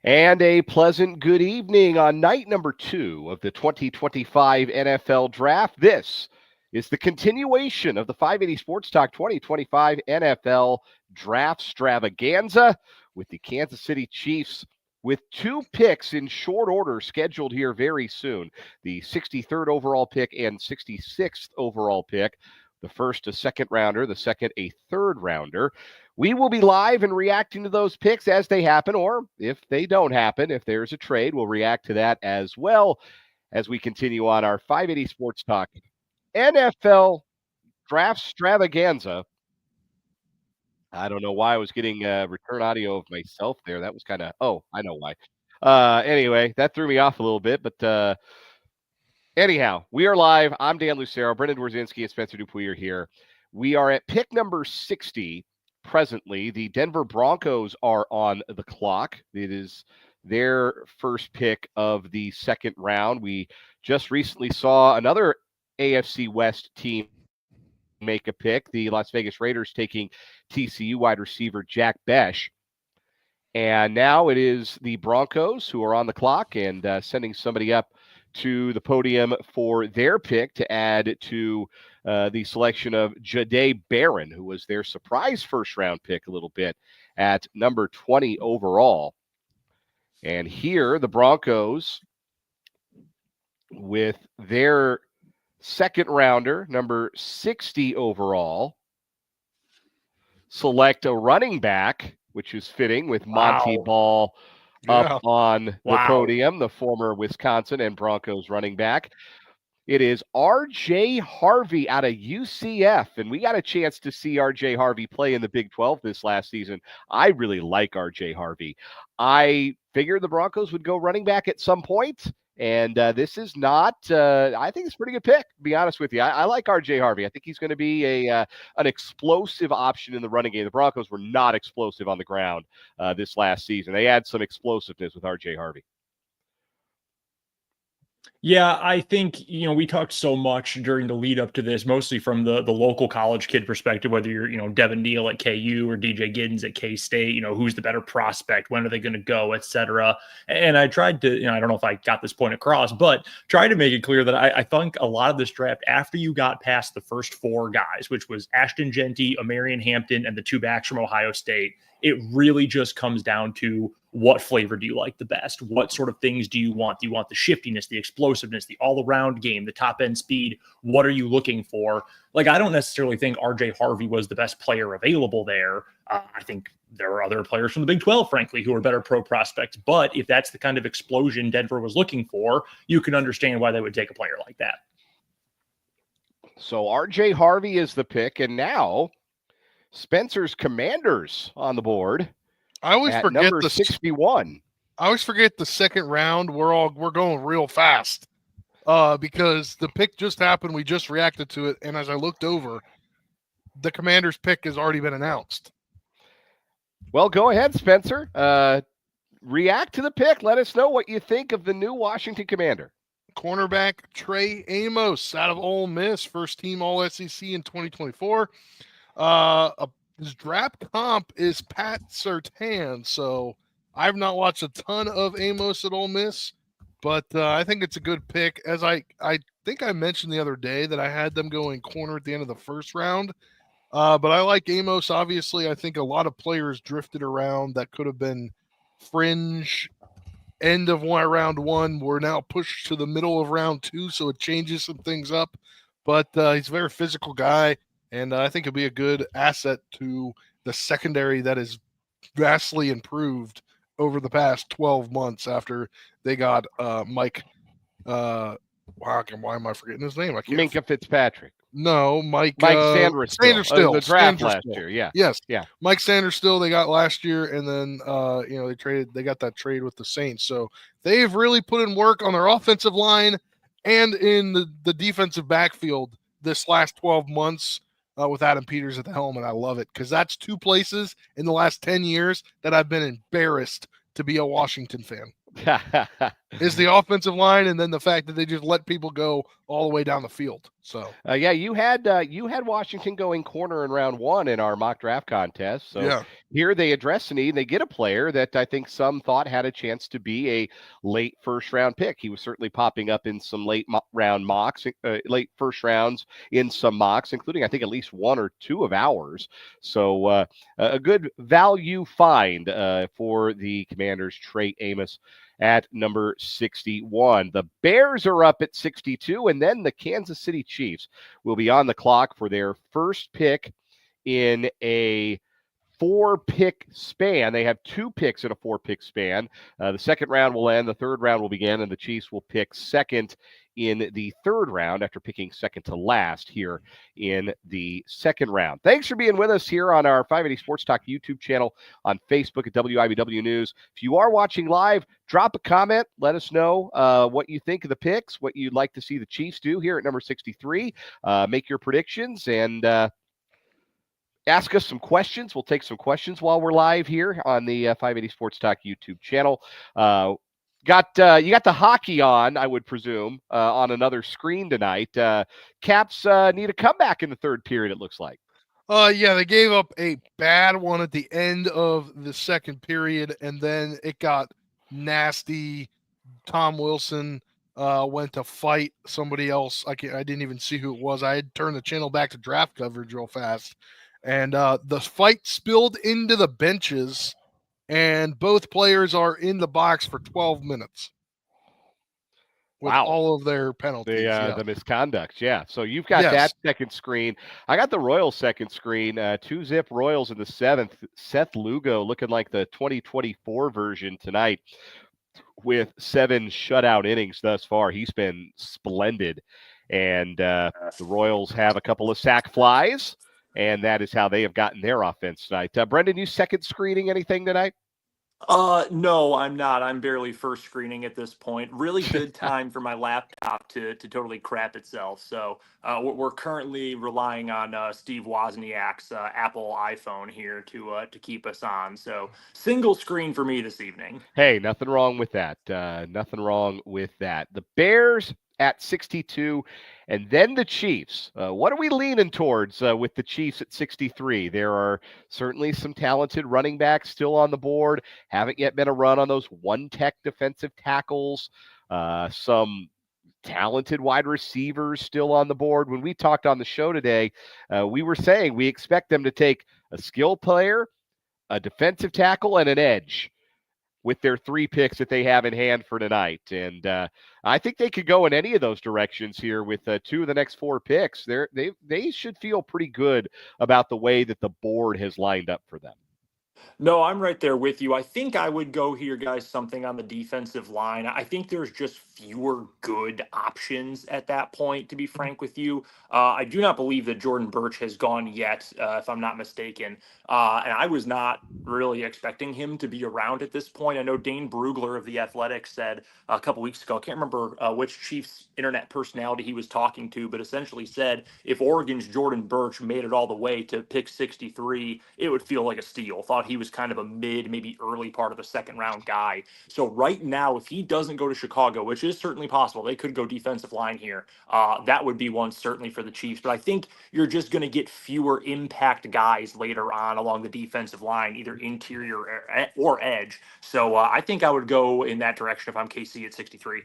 And a pleasant good evening on night number 2 of the 2025 NFL Draft. This is the continuation of the 580 Sports Talk 2025 NFL Draft-stravaganza with the Kansas City Chiefs with 2 picks in short order scheduled here very soon. The 63rd overall pick and 66th overall pick. The first a second rounder, the second a third rounder. We will be live and reacting to those picks as they happen, or if they don't happen, if there's a trade, we'll react to that as well as we continue on our 580 Sports Talk NFL Draft-stravaganza. I don't know why I was getting return audio of myself there. That was kind of, I know why. Anyway, that threw me off a little bit, but anyhow, we are live. I'm Dan Lucero. Brendan Dworzinski and Spencer Dupuy are here. We are at pick number 60. Presently, the Denver Broncos are on the clock. It is their first pick of the second round. We just recently saw another AFC West team make a pick, the Las Vegas Raiders taking TCU wide receiver Jack Besh. And now it is the Broncos who are on the clock and sending somebody up to the podium for their pick to add to the selection of Jahdae Barron, who was their surprise first-round pick a little bit at number 20 overall. And here the Broncos, with their second rounder, number 60 overall, select a running back, which is fitting with Monty Ball up on the podium, the former Wisconsin and Broncos running back. It is R.J. Harvey out of UCF, and we got a chance to see R.J. Harvey play in the Big 12 this last season. I really like R.J. Harvey. I figured the Broncos would go running back at some point, and this is not I think it's a pretty good pick, to be honest with you. I like R.J. Harvey. I think he's going to be an explosive option in the running game. The Broncos were not explosive on the ground this last season. They had some explosiveness with R.J. Harvey. Yeah, I think, we talked so much during the lead up to this, mostly from the local college kid perspective, whether you're, Devin Neal at KU or DJ Giddens at K-State, who's the better prospect, when are they going to go, et cetera. And I tried to, I don't know if I got this point across, but tried to make it clear that I think a lot of this draft, after you got past the first 4 guys, which was Ashton Genty, Amarian Hampton, and the 2 backs from Ohio State, it really just comes down to what flavor do you like the best? What sort of things do you want? Do you want the shiftiness, the explosiveness, the all-around game, the top-end speed? What are you looking for? Like, I don't necessarily think R.J. Harvey was the best player available there. I think there are other players from the Big 12, frankly, who are better pro prospects. But if that's the kind of explosion Denver was looking for, you can understand why they would take a player like that. So R.J. Harvey is the pick, and now Spencer's Commanders on the board. I always forget number 61. I always forget the second round. We're going real fast because the pick just happened. We just reacted to it, and as I looked over, the Commanders' pick has already been announced. Well, go ahead, Spencer. React to the pick. Let us know what you think of the new Washington Commander. Cornerback Trey Amos out of Ole Miss, first team All-SEC in 2024. His draft comp is Pat Surtain, so I've not watched a ton of Amos at Ole Miss, but I think it's a good pick. As I think I mentioned the other day that I had them going corner at the end of the first round, but I like Amos. Obviously, I think a lot of players drifted around that could have been fringe end of round 1. We're now pushed to the middle of round 2, so it changes some things up, but he's a very physical guy. And I think it'll be a good asset to the secondary that is vastly improved over the past 12 months after they got Mike. Why am I forgetting his name? Minkah Fitzpatrick. No, Mike Sainristil. The draft last year, yeah. Yes. Yeah. Mike Sainristil they got last year, and then they got that trade with the Saints. So they've really put in work on their offensive line and in the defensive backfield this last 12 months. With Adam Peters at the helm, and I love it because that's 2 places in the last 10 years that I've been embarrassed to be a Washington fan. is the offensive line, and then the fact that they just let people go all the way down the field. So yeah, you had Washington going corner in round 1 in our mock draft contest. So yeah, here they address the need. They get a player that I think some thought had a chance to be a late first round pick. He was certainly popping up in some late round mocks, late first rounds in some mocks, including I think at least 1 or 2 of ours. So a good value find for the Commanders, Trey Amos at number 61. The Bears are up at 62, and then the Kansas City Chiefs will be on the clock for their first pick in a 4-pick span. They have 2 picks in a 4-pick span. The second round will end, the third round will begin, and the Chiefs will pick second in the third round after picking second to last here in the second round. Thanks for being with us here on our 580 Sports Talk YouTube channel, on Facebook at WIBW News. If you are watching live, drop a comment. Let us know what you think of the picks, what you'd like to see the Chiefs do here at number 63. Make your predictions and ask us some questions. We'll take some questions while we're live here on the 580 Sports Talk YouTube channel. You got the hockey on, I would presume, on another screen tonight. Caps need a comeback in the third period, it looks like. Yeah, they gave up a bad one at the end of the second period, and then it got nasty. Tom Wilson went to fight somebody else. I didn't even see who it was. I had turned the channel back to draft coverage real fast, and the fight spilled into the benches, and both players are in the box for 12 minutes. With all of their penalties. The misconduct, yeah. So you've got that second screen. I got the Royals second screen. 2-zip Royals in the 7th. Seth Lugo looking like the 2024 version tonight with 7 shutout innings thus far. He's been splendid. And the Royals have a couple of sac flies, and that is how they have gotten their offense tonight. Brendan, you second screening anything tonight? No, I'm not. I'm barely first screening at this point. Really good time for my laptop to totally crap itself. So we're currently relying on Steve Wozniak's Apple iPhone here to keep us on. So single screen for me this evening. Hey, nothing wrong with that. Nothing wrong with that. The Bears at 62, and then the Chiefs. What are we leaning towards with the Chiefs at 63? There are certainly some talented running backs still on the board. Haven't yet been a run on those one-tech defensive tackles. Some talented wide receivers still on the board. When we talked on the show today, we were saying we expect them to take a skill player, a defensive tackle, and an edge with their 3 picks that they have in hand for tonight. And I think they could go in any of those directions here with 2 of the next 4 picks. They should feel pretty good about the way that the board has lined up for them. No, I'm right there with you. I think I would go here, guys, something on the defensive line. I think there's just fewer good options at that point, to be frank with you. I do not believe that Jordan Birch has gone yet, if I'm not mistaken. And I was not really expecting him to be around at this point. I know Dane Brugler of The Athletic said a couple weeks ago, I can't remember which Chiefs internet personality he was talking to, but essentially said if Oregon's Jordan Birch made it all the way to pick 63, it would feel like a steal. Thought he was kind of a mid, maybe early part of the second round guy. So right now, if he doesn't go to Chicago, which is certainly possible, they could go defensive line here. That would be one certainly for the Chiefs. But I think you're just going to get fewer impact guys later on along the defensive line, either interior or edge. So I think I would go in that direction if I'm KC at 63.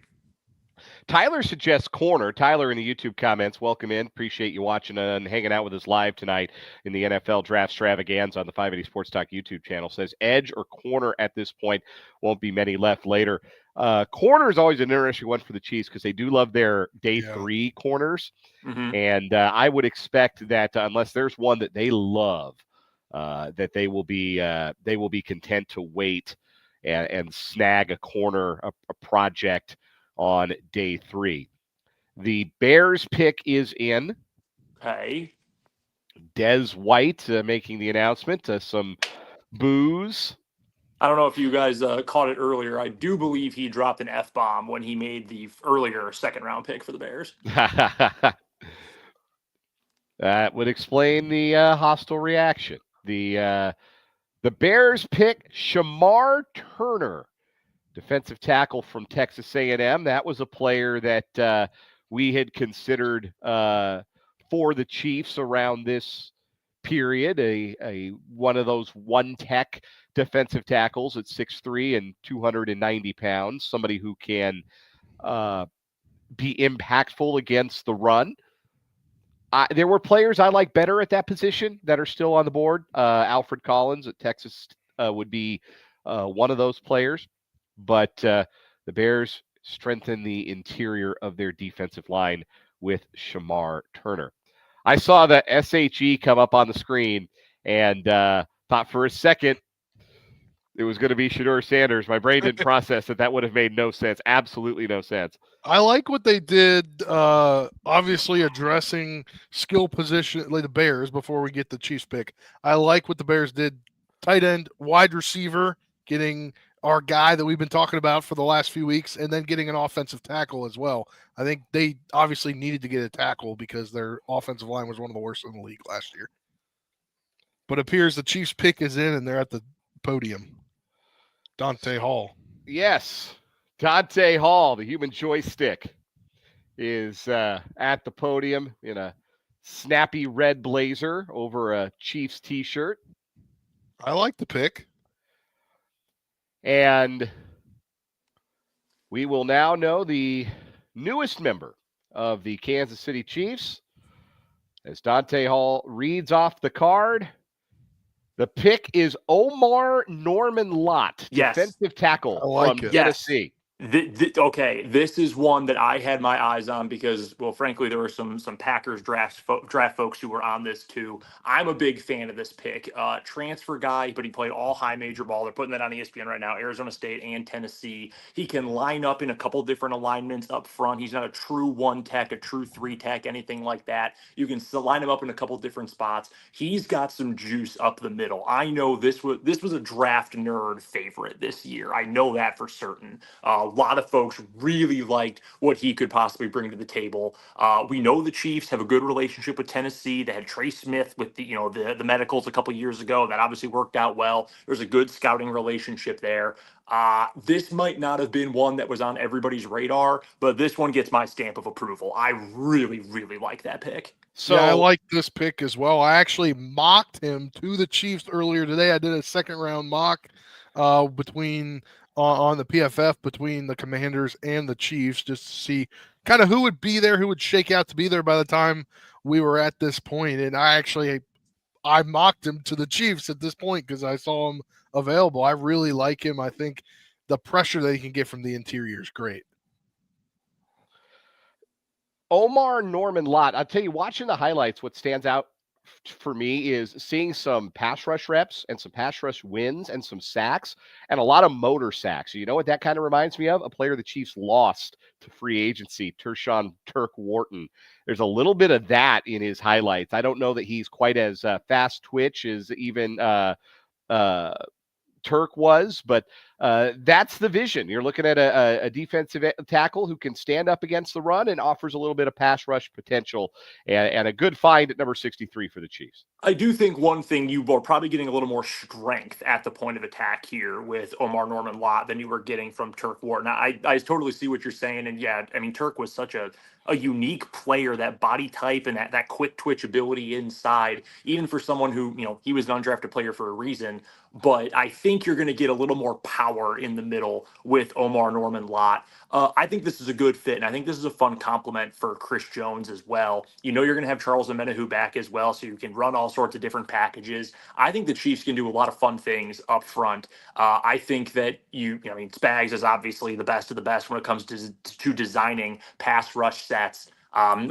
Tyler suggests corner. Tyler in the YouTube comments, welcome in. Appreciate you watching and hanging out with us live tonight in the NFL Draft-stravaganza on the 580 Sports Talk YouTube channel. Says edge or corner at this point. Won't be many left later. Corner is always an interesting one for the Chiefs because they do love their day 3 corners. Mm-hmm. And I would expect that unless there's one that they love, that they will be content to wait and snag a corner, a project on day 3. The Bears pick is in. Okay. Des White making the announcement. Some boos. I don't know if you guys caught it earlier. I do believe he dropped an F-bomb when he made the earlier second round pick for the Bears. That would explain the hostile reaction. The Bears pick Shamar Turner defensive tackle from Texas A&M. That was a player that we had considered for the Chiefs around this period, a one of those one-tech defensive tackles at 6'3" and 290 pounds, somebody who can be impactful against the run. There were players I like better at that position that are still on the board. Alfred Collins at Texas would be one of those players. But the Bears strengthen the interior of their defensive line with Shamar Turner. I saw the SHE come up on the screen and thought for a second it was going to be Shedeur Sanders. My brain didn't process that. That would have made no sense. Absolutely no sense. I like what they did, obviously addressing skill position, like the Bears, before we get the Chiefs pick. I like what the Bears did. Tight end, wide receiver, getting our guy that we've been talking about for the last few weeks, and then getting an offensive tackle as well. I think they obviously needed to get a tackle because their offensive line was one of the worst in the league last year. But it appears the Chiefs pick is in, and they're at the podium. Dante Hall. Yes. Dante Hall, the human joystick, is at the podium in a snappy red blazer over a Chiefs t-shirt. I like the pick. And we will now know the newest member of the Kansas City Chiefs as Dante Hall reads off the card. The pick is Omar Norman Lott, defensive tackle from Tennessee. Okay, this is one that I had my eyes on because, well, frankly, there were some Packers draft folks who were on this too. I'm a big fan of this pick. Transfer guy, but he played all high major ball. They're putting that on ESPN right now, Arizona State and Tennessee. He can line up in a couple different alignments up front. He's not a true one tech, a true three tech, anything like that. You can still line him up in a couple different spots. He's got some juice up the middle. I know this was a draft nerd favorite this year. I know that for certain. A lot of folks really liked what he could possibly bring to the table. We know the Chiefs have a good relationship with Tennessee. They had Trey Smith with the medicals a couple years ago. That obviously worked out well. There's a good scouting relationship there. This might not have been one that was on everybody's radar, but this one gets my stamp of approval. I really, really like that pick. So yeah, I like this pick as well. I actually mocked him to the Chiefs earlier today. I did a second round mock between on the PFF between the Commanders and the Chiefs, just to see kind of who would be there, who would shake out to be there by the time we were at this point. And I mocked him to the Chiefs at this point because I saw him available. I really like him. I think the pressure that he can get from the interior is great. Omar Norman Lott, I'll tell you, watching the highlights, what stands out for me is seeing some pass rush reps and some pass rush wins and some sacks and a lot of motor sacks. You know what that kind of reminds me of? A player the Chiefs lost to free agency, Tershawn Turk Wharton. There's a little bit of that in his highlights. I don't know that he's quite as fast twitch as even Turk was, but that's the vision. You're looking at a defensive tackle who can stand up against the run and offers a little bit of pass rush potential, and a good find at number 63 for the Chiefs. I do think one thing, you are probably getting a little more strength at the point of attack here with Omar Norman Lott than you were getting from Turk Wharton. I totally see what you're saying. And yeah, I mean, Turk was such a unique player, that body type and that quick twitch ability inside, even for someone who, he was an undrafted player for a reason. But I think you're going to get a little more power in the middle with Omar Norman Lott. I think this is a good fit, and I think this is a fun compliment for Chris Jones as well. You're going to have Charles Omenihu back as well, so you can run all sorts of different packages. I think the Chiefs can do a lot of fun things up front. I think that Spags is obviously the best of the best when it comes to designing pass rush sets.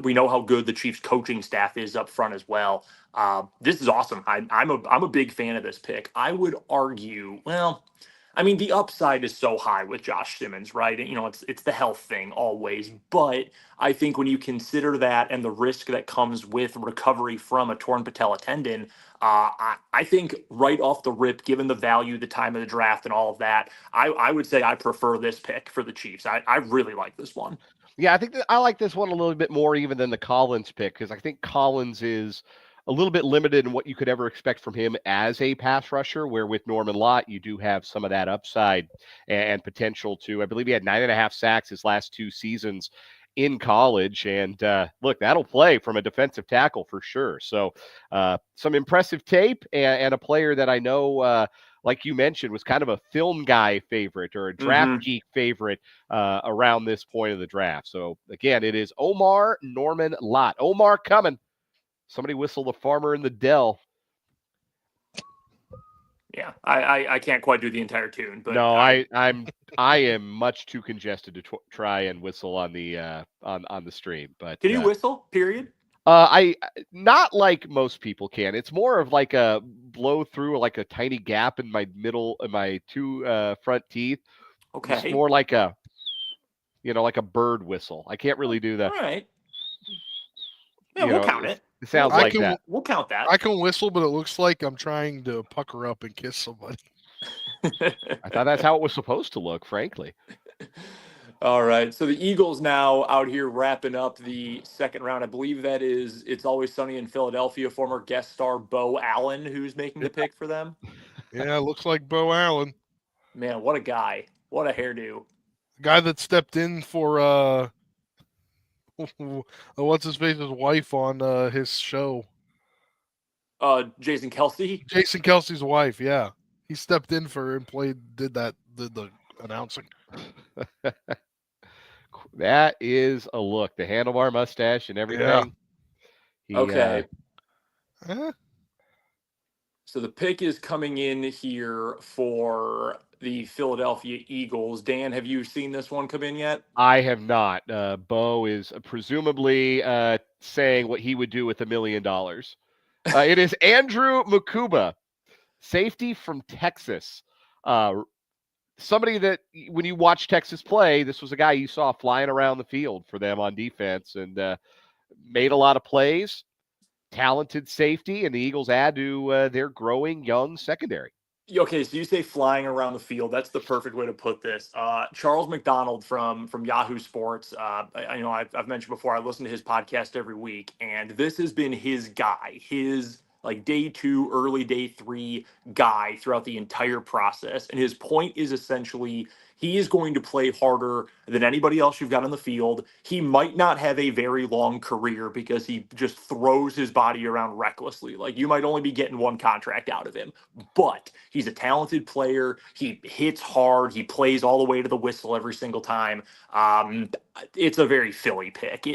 We know how good the Chiefs coaching staff is up front as well. This is awesome. I'm a big fan of this pick. I would argue, the upside is so high with Josh Simmons, right? It's the health thing always. But I think when you consider that and the risk that comes with recovery from a torn patella tendon, I think right off the rip, given the value, the time of the draft, and all of that, I would say I prefer this pick for the Chiefs. I really like this one. Yeah, I think I like this one a little bit more even than the Collins pick, because I think Collins is a little bit limited in what you could ever expect from him as a pass rusher, where with Norman Lott, you do have some of that upside and potential to, I believe he had 9.5 sacks his last 2 seasons in college. And look, that'll play from a defensive tackle for sure. So some impressive tape and a player that I know, like you mentioned, was kind of a film guy favorite or a draft geek favorite around this point of the draft. So again, it is Omar Norman Lott. Omar coming. Somebody whistle the farmer in the Dell. Yeah, I can't quite do the entire tune, but no, I am much too congested to try and whistle on the on the stream. But can you whistle? Period. I not like most people can. It's more of like a blow through like a tiny gap in my two front teeth. Okay, it's more like a like a bird whistle. I can't really do that. All right. Yeah, we'll count it. It sounds like that. We'll count that. I can whistle, but it looks like I'm trying to pucker up and kiss somebody. I thought that's how it was supposed to look, frankly. All right. So the Eagles now out here wrapping up the second round. I believe that is It's Always Sunny in Philadelphia, former guest star Bo Allen, who's making the pick for them. Yeah, it looks like Bo Allen. Man, what a guy. What a hairdo. Guy that stepped in for what's his face's wife on his show. Jason Kelsey. Jason Kelsey's wife, yeah. He stepped in for her and did the announcing. That is a look. The handlebar mustache and everything. Yeah. Okay. So the pick is coming in here for the Philadelphia Eagles. Dan, have you seen this one come in yet? I have not. Bo is presumably saying what he would do with $1 million. It is Andrew Mukuba, safety from Texas. Somebody that when you watch Texas play, this was a guy you saw flying around the field for them on defense and made a lot of plays. Talented safety, and the Eagles add to their growing young secondary. Okay, so you say flying around the field. That's the perfect way to put this. Charles McDonald from Yahoo Sports. I've mentioned before, I listen to his podcast every week, and this has been his guy, his like day 2, early day 3 guy throughout the entire process. And his point is essentially he is going to play harder than anybody else you've got on the field. He might not have a very long career because he just throws his body around recklessly. Like, you might only be getting one contract out of him, but he's a talented player. He hits hard. He plays all the way to the whistle every single time. It's a very Philly pick.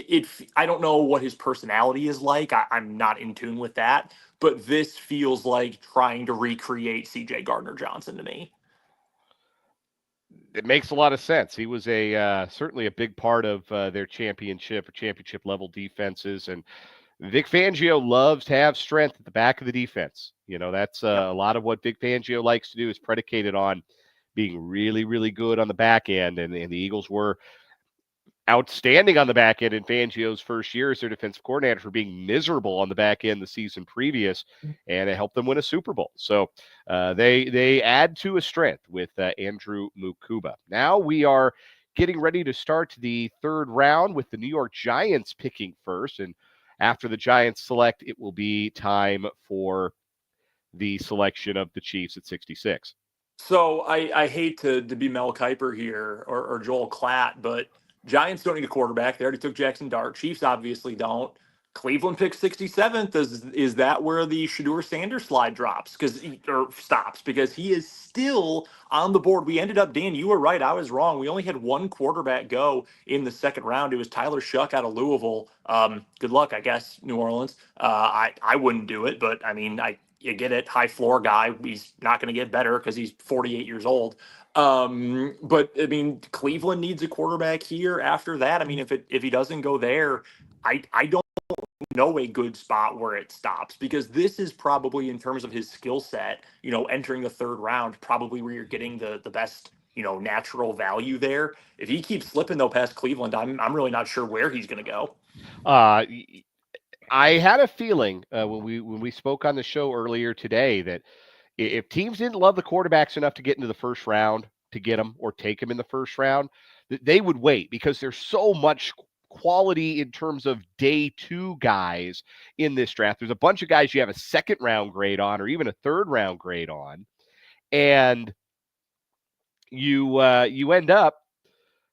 I don't know what his personality is like. I'm not in tune with that, but this feels like trying to recreate CJ Gardner-Johnson to me. It makes a lot of sense. He was certainly a big part of their championship level defenses, and Vic Fangio loves to have strength at the back of the defense. That's a lot of what Vic Fangio likes to do is predicated on being really, really good on the back end, and the Eagles were outstanding on the back end in Fangio's first year as their defensive coordinator for being miserable on the back end the season previous, and it helped them win a Super Bowl. So they add to a strength with Andrew Mukuba. Now we are getting ready to start the third round with the New York Giants picking first, and after the Giants select, it will be time for the selection of the Chiefs at 66. So I hate to be Mel Kiper here or Joel Klatt, but Giants don't need a quarterback. They already took Jackson Dart. Chiefs obviously don't. Cleveland picks 67th. Is that where the Shedeur Sanders slide drops or stops? Because he is still on the board. We ended up, Dan, you were right. I was wrong. We only had one quarterback go in the second round. It was Tyler Shuck out of Louisville. Good luck, I guess, New Orleans. I wouldn't do it, but I mean, you get it. High floor guy. He's not going to get better because he's 48 years old. But I mean, Cleveland needs a quarterback here after that. I mean, if he doesn't go there, I don't know a good spot where it stops, because this is probably, in terms of his skill set, entering the third round, probably where you're getting the best, natural value there. If he keeps slipping though past Cleveland, I'm really not sure where he's going to go. I had a feeling when we spoke on the show earlier today that if teams didn't love the quarterbacks enough to get into the first round to get them or take them in the first round, they would wait, because there's so much quality in terms of day 2 guys in this draft. There's a bunch of guys you have a second round grade on or even a third round grade on. And you end up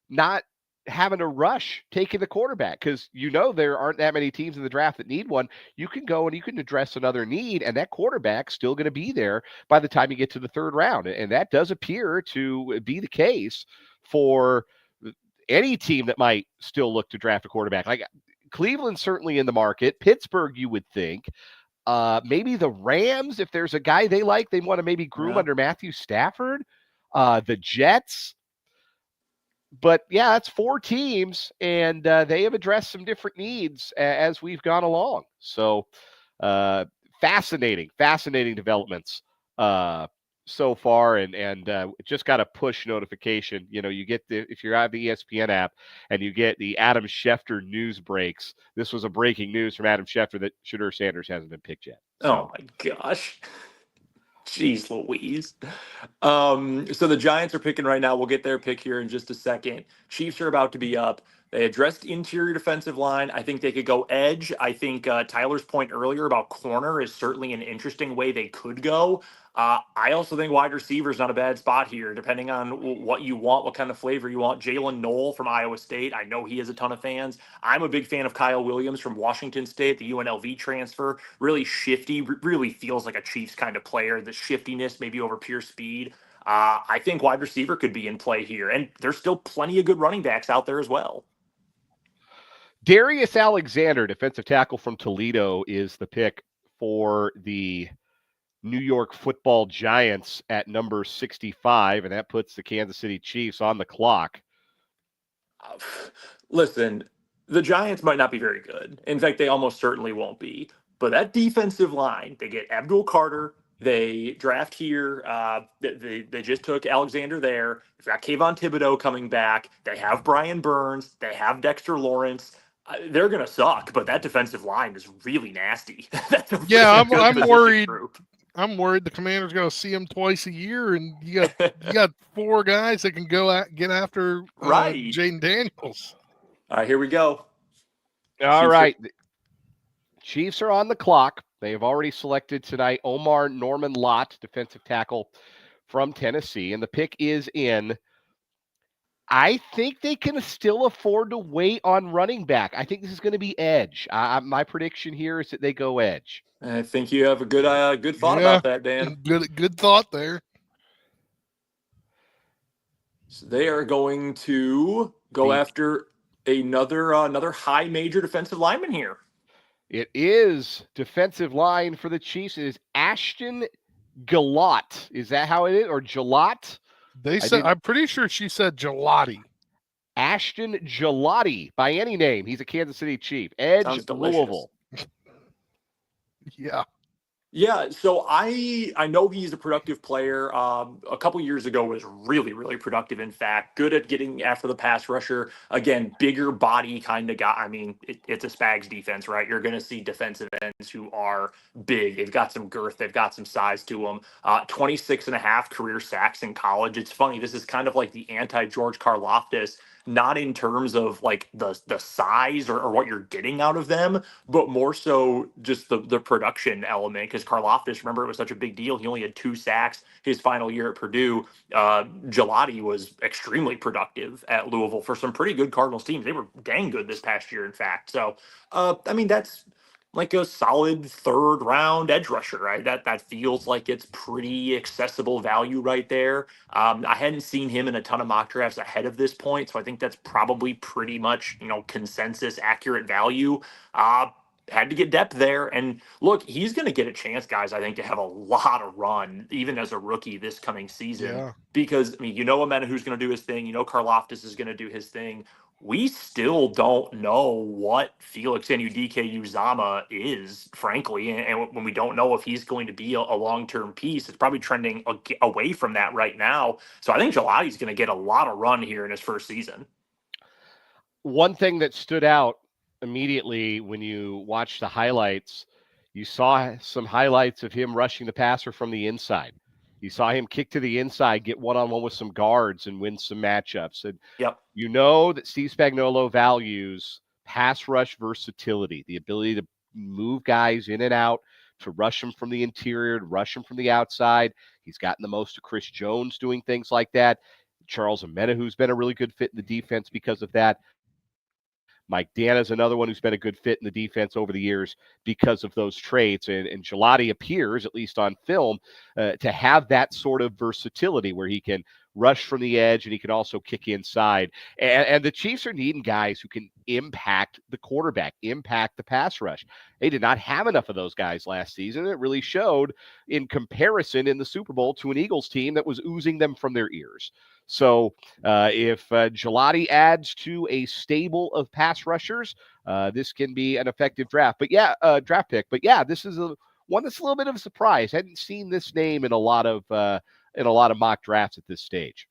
not having to rush taking the quarterback because there aren't that many teams in the draft that need one. You can go and you can address another need, and that quarterback's still going to be there by the time you get to the third round. And that does appear to be the case for any team that might still look to draft a quarterback. Like Cleveland's certainly in the market. Pittsburgh, you would think. Maybe the Rams, if there's a guy they like, they want to maybe groom under Matthew Stafford. The Jets. But yeah, that's 4 teams, and they have addressed some different needs as we've gone along. So fascinating developments so far, and just got a push notification. You get if you're on the ESPN app and you get the Adam Schefter news breaks. This was a breaking news from Adam Schefter that Shedeur Sanders hasn't been picked yet. So. Oh my gosh. Jeez Louise. So the Giants are picking right now. We'll get their pick here in just a second. Chiefs are about to be up. They addressed interior defensive line. I think they could go edge. I think Tyler's point earlier about corner is certainly an interesting way they could go. I also think wide receiver is not a bad spot here, depending on what you want, what kind of flavor you want. Jalen Knoll from Iowa State. I know he has a ton of fans. I'm a big fan of Kyle Williams from Washington State, the UNLV transfer. Really shifty, really feels like a Chiefs kind of player. The shiftiness, maybe over pure speed. I think wide receiver could be in play here. And there's still plenty of good running backs out there as well. Darius Alexander, defensive tackle from Toledo, is the pick for the New York Football Giants at number 65, and that puts the Kansas City Chiefs on the clock. Listen, the Giants might not be very good. In fact, they almost certainly won't be. But that defensive line, they get Abdul Carter. They draft here. They just took Alexander there. They've got Kayvon Thibodeau coming back. They have Brian Burns. They have Dexter Lawrence. They're going to suck, but that defensive line is really nasty. I'm worried. I'm worried the Commander's going to see him twice a year, and you got 4 guys that can go get after Jaden Daniels. All right, here we go. All right. Chiefs are on the clock. They have already selected tonight Omar Norman Lott, defensive tackle from Tennessee, and the pick is in. I think they can still afford to wait on running back. I think this is going to be edge. My prediction here is that they go edge. I think you have a good thought about that, Dan. Good thought there. So they are going to go after another high major defensive lineman here. It is defensive line for the Chiefs. It is Ashton Gillott. Is that how it is? Or Gillott? I'm pretty sure she said Gelati. Ashton Gelati, by any name. He's a Kansas City Chief. Edge, Louisville. Yeah. Yeah, so I know he's a productive player. A couple years ago was really, really productive, in fact. Good at getting after the pass rusher. Again, bigger body kind of guy. I mean, it's a Spags defense, right? You're going to see defensive ends who are big. They've got some girth. They've got some size to them. 26 and a half career sacks in college. It's funny. This is kind of like the anti-George Karlaftis, not in terms of like the size or what you're getting out of them, but more so just the production element. Because Karlaftis, remember, it was such a big deal. He only had 2 sacks his final year at Purdue. Gelati was extremely productive at Louisville for some pretty good Cardinals teams. They were dang good this past year, in fact. So, I mean, that's like a solid 3rd round edge rusher, right? That feels like it's pretty accessible value right there. I hadn't seen him in a ton of mock drafts ahead of this point, so I think that's probably pretty much, consensus accurate value. Had to get depth there. And look, he's going to get a chance, guys, I think, to have a lot of run, even as a rookie this coming season. Yeah. Because, I mean, Amena who's going to do his thing. Karlaftis is going to do his thing. We still don't know what Felix Anudike-Uzomah is, frankly. And when we don't know if he's going to be a long-term piece, it's probably trending away from that right now. So I think Gelati's going to get a lot of run here in his first season. One thing that stood out immediately when you watch the highlights, you saw some highlights of him rushing the passer from the inside. You saw him kick to the inside, get one-on-one with some guards and win some matchups. And yep. You know that Steve Spagnuolo values pass rush versatility, the ability to move guys in and out, to rush them from the interior, to rush them from the outside. He's gotten the most of Chris Jones doing things like that. Charles Omena, who's been a really good fit in the defense because of that. Mike Dana's another one who's been a good fit in the defense over the years because of those traits. And Gelati appears, at least on film, to have that sort of versatility where he can rush from the edge and he can also kick inside. And the Chiefs are needing guys who can impact the quarterback, impact the pass rush. They did not have enough of those guys last season. It really showed in comparison in the Super Bowl to an Eagles team that was oozing them from their ears. So if Gelati adds to a stable of pass rushers, this can be an effective draft. But yeah, draft pick. But yeah, this is one that's a little bit of a surprise. I hadn't seen this name in a lot of mock drafts at this stage.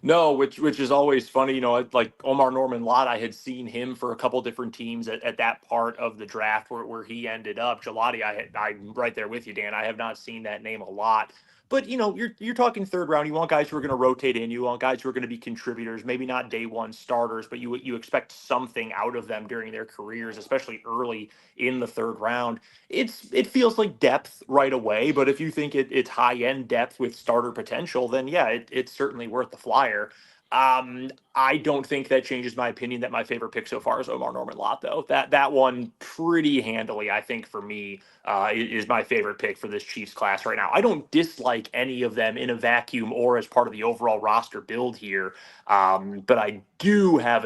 No, which is always funny, you know, like Omar Norman Lott, I had seen him for a couple different teams at that part of the draft where he ended up. Gelati, I'm right there with you, Dan. I have not seen that name a lot. But, you know, you're talking third round. You want guys who are going to rotate in. You want guys who are going to be contributors, maybe not day one starters, but you expect something out of them during their careers, especially early in the third round. It feels like depth right away, but if you think it's high-end depth with starter potential, then yeah, it's certainly worth the flyer. I don't think that changes my opinion that my favorite pick so far is Omar Norman Lott, though. That one pretty handily, I think, for me, is my favorite pick for this Chiefs class right now. I don't dislike any of them in a vacuum or as part of the overall roster build here, but I do have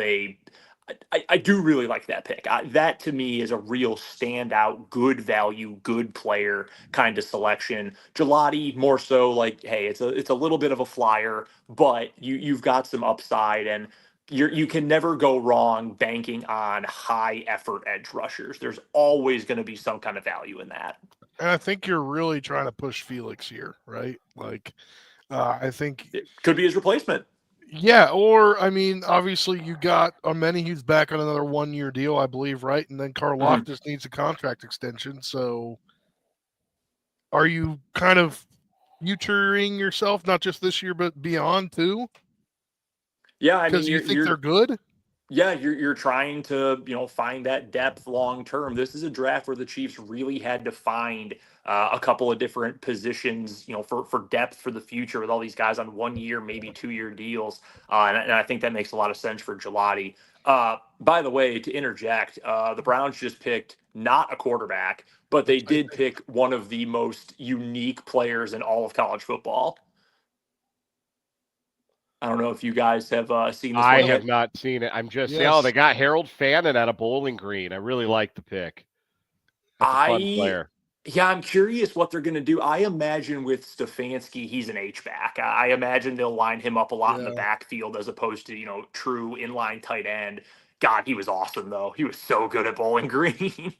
I do really like that pick. That to me is a real standout, good value, good player kind of selection. Gelati more so like, hey, it's a little bit of a flyer, but you've got some upside, and you can never go wrong banking on high effort edge rushers. There's always going to be some kind of value in that. And I think you're really trying to push Felix here, right? Like, I think it could be his replacement. Yeah, or I mean, obviously you got Omeni who's back on another 1-year deal, I believe, right? And then Karloff just needs a contract extension. So are you kind of futuring yourself, not just this year, but beyond too? Yeah, I mean, because you think they're good? Yeah, you're trying to, you know, find that depth long term. This is a draft where the Chiefs really had to find a couple of different positions, you know, for depth for the future with all these guys on 1 year, maybe 2-year deals, and I think that makes a lot of sense for Gelati. By the way, to interject, the Browns just picked not a quarterback, but they did pick one of the most unique players in all of college football. I don't know if you guys have seen this. I have not seen it. I'm just saying, they got Harold Fannin out of Bowling Green. I really like the pick. That's a fun player. Yeah, I'm curious what they're going to do. I imagine with Stefanski, he's an H-back. I imagine they'll line him up a lot in the backfield as opposed to, you know, true inline tight end. God, he was awesome, though. He was so good at Bowling Green.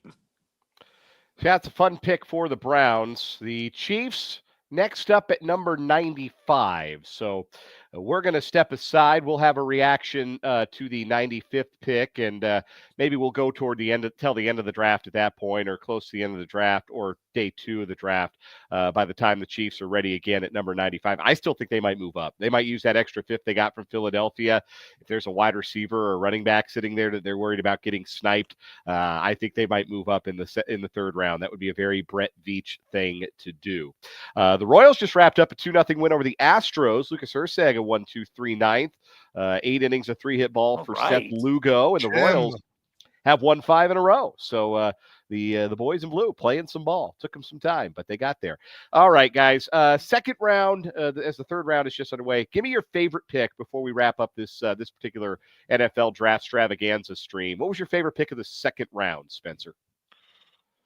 Yeah, it's a fun pick for the Browns. The Chiefs next up at number 95. So we're going to step aside. We'll have a reaction to the 95th pick, and maybe we'll go toward the end till the end of the draft at that point, or close to the end of the draft, or day 2 of the draft by the time the Chiefs are ready again at number 95. I still think they might move up. They might use that extra fifth they got from Philadelphia. If there's a wide receiver or running back sitting there that they're worried about getting sniped, I think they might move up in the third round. That would be a very Brett Veach thing to do. The Royals just wrapped up a 2-0 win over the Astros. Lucas Ursaga 1-2-3 ninth. 8 innings, a 3-hit ball for Seth Lugo, and the Royals have won 5 in a row. So the boys in blue playing some ball. Took them some time, but they got there. All right, guys. Second round, as the third round is just underway. Give me your favorite pick before we wrap up this particular NFL Draft-stravaganza stream. What was your favorite pick of the second round, Spencer?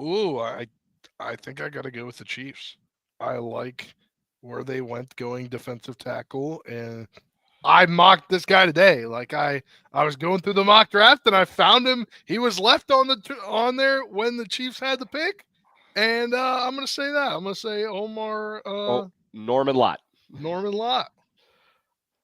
Ooh, I think I got to go with the Chiefs. I like where they went going defensive tackle, and I mocked this guy today. Like I was going through the mock draft and I found him. He was left on there when the Chiefs had the pick, and I'm going to say that. I'm going to say Omar Norman Lott. Norman Lott.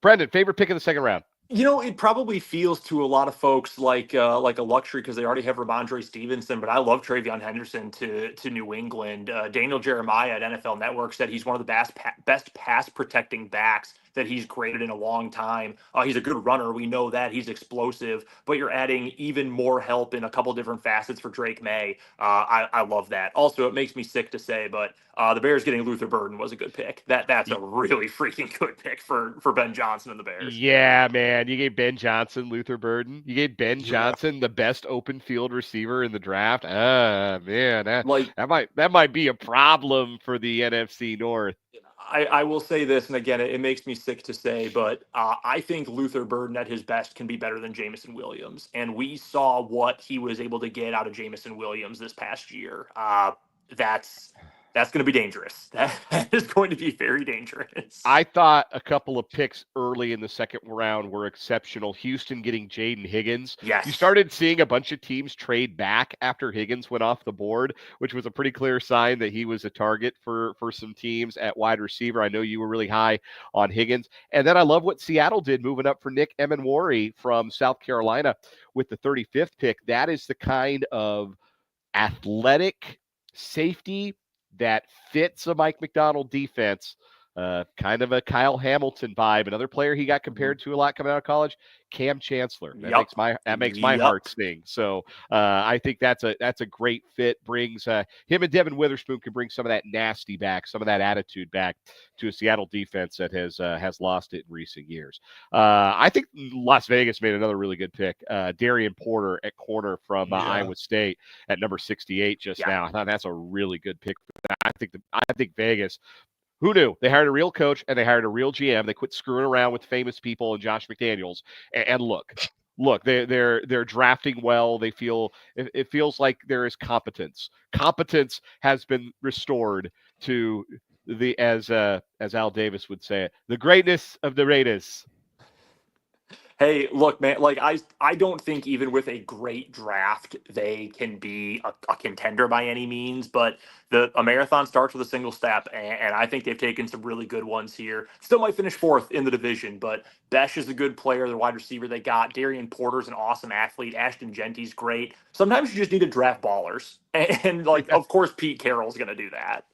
Brendan, favorite pick of the second round? You know, it probably feels to a lot of folks like a luxury because they already have Ramondre Stevenson, but I love TreVeyon Henderson to New England. Daniel Jeremiah at NFL Network said he's one of the best pass protecting backs that he's graded in a long time. He's a good runner. We know that. He's explosive, but you're adding even more help in a couple different facets for Drake May. I love that. Also, it makes me sick to say, but the Bears getting Luther Burden was a good pick. That's a really freaking good pick for Ben Johnson and the Bears. Yeah, man. You gave Ben Johnson Luther Burden. You gave Ben Johnson the best open field receiver in the draft. Man, that might be a problem for the NFC North. I will say this, and again, it makes me sick to say, but I think Luther Burden at his best can be better than Jameson Williams. And we saw what he was able to get out of Jameson Williams this past year. That's going to be dangerous. That is going to be very dangerous. I thought a couple of picks early in the second round were exceptional. Houston getting Jaden Higgins. Yes. You started seeing a bunch of teams trade back after Higgins went off the board, which was a pretty clear sign that he was a target for some teams at wide receiver. I know you were really high on Higgins. And then I love what Seattle did moving up for Nick Emenwari from South Carolina with the 35th pick. That is the kind of athletic safety that fits a Mike McDonald defense, kind of a Kyle Hamilton vibe. Another player he got compared to a lot coming out of college, Cam Chancellor. That makes my heart sing. So I think that's a great fit. Brings him and Devin Witherspoon can bring some of that nasty back, some of that attitude back to a Seattle defense that has lost it in recent years. I think Las Vegas made another really good pick. Darian Porter at corner from Iowa State at number 68 now. I thought that's a really good pick. I think Vegas. Who knew? They hired a real coach and they hired a real GM. They quit screwing around with famous people and Josh McDaniels. And look, they're drafting well. It feels like there is competence. Competence has been restored to the as Al Davis would say it, the greatness of the Raiders. Hey, look, man, like I don't think even with a great draft, they can be a contender by any means, but a marathon starts with a single step, and I think they've taken some really good ones here. Still might finish fourth in the division, but Besh is a good player, the wide receiver they got. Darian Porter's an awesome athlete. Ashton Genty's great. Sometimes you just need to draft ballers, and of course, Pete Carroll's going to do that.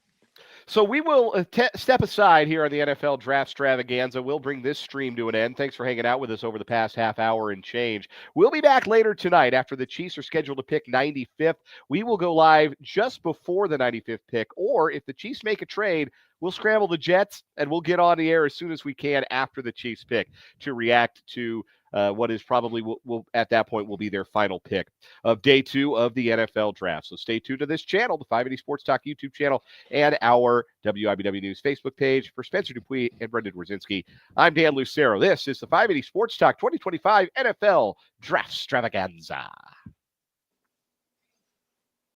So we will step aside here on the NFL Draft-stravaganza. We'll bring this stream to an end. Thanks for hanging out with us over the past half hour and change. We'll be back later tonight after the Chiefs are scheduled to pick 95th. We will go live just before the 95th pick, or if the Chiefs make a trade, we'll scramble the Jets and we'll get on the air as soon as we can after the Chiefs pick to react to what is probably will at that point will be their final pick of day 2 of the NFL draft. So stay tuned to this channel, the 580 Sports Talk YouTube channel, and our WIBW News Facebook page. For Spencer Dupuis and Brendan Wrzinski, I'm Dan Lucero. This is the 580 Sports Talk 2025 NFL Draft-stravaganza.